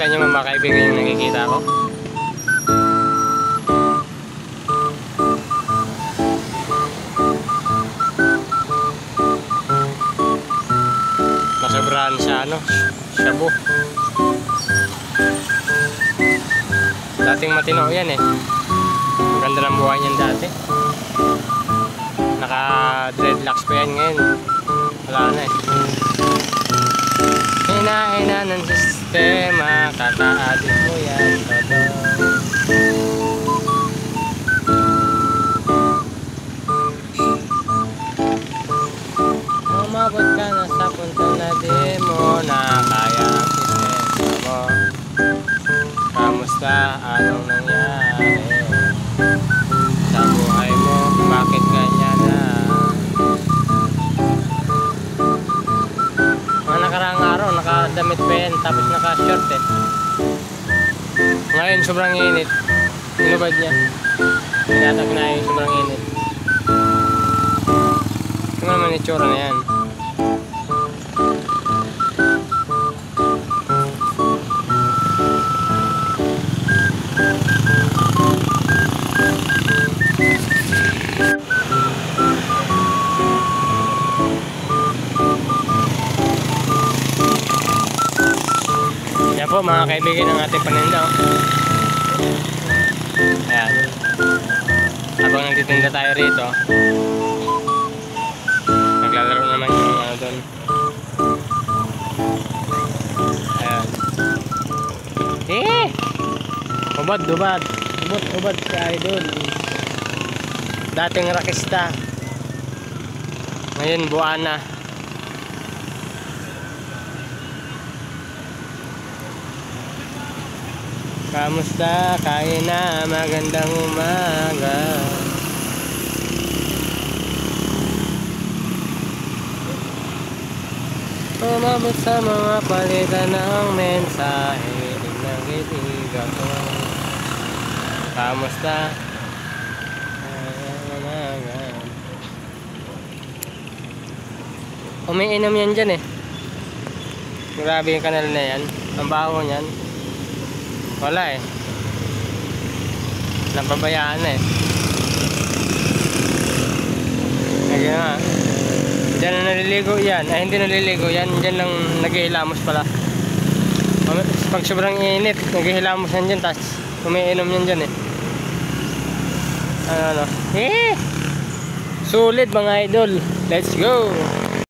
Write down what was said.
Kita nyo mga kaibigan yung nakikita ko. Nasobrahan sa ano, shabu. Dating matino yan eh. Ganda ng buhay niyan dati. Naka dreadlocks pa yan ngayon. Wala na eh. Hinaina ng sistema, kakaadin mo yan todo. Umabot ka na sa punto na di mo na kaya ang sistema mo. Kamusta? Anong nangyari sa buhay mo? Bakit ganyan na? Mga nakaraang araw, nakadamit pa yan, tapos naka-short eh. Ngayon, sobrang init. Inubad niya. Pinatag na yung sobrang init. Ito naman itsura na yan. Yan po mga kaibigan ng ating paninda. Ayan. Habang nagtitinda tayo rito, naglalaro naman yung ano doon. Ayan. Ubad si Idol. Dating rakista, ngayon buwana. Kamusta? Kain na, magandang umaga. Umabot sa mga palitan ng mensahe, nag-ibig ako. Kamusta? Umiinom yan dyan eh. Grabe yung kanal na yan. Ang baho niyan. Wala eh. Napabayaan na eh. Kaya nga. Diyan na naliligo yan. Ay hindi naliligo yan. Diyan lang naghihilamos pala. Pag sobrang init, naghihilamos yan dyan. Tapos umiinom yan dyan eh. Ano. Sulit mga idol. Let's go.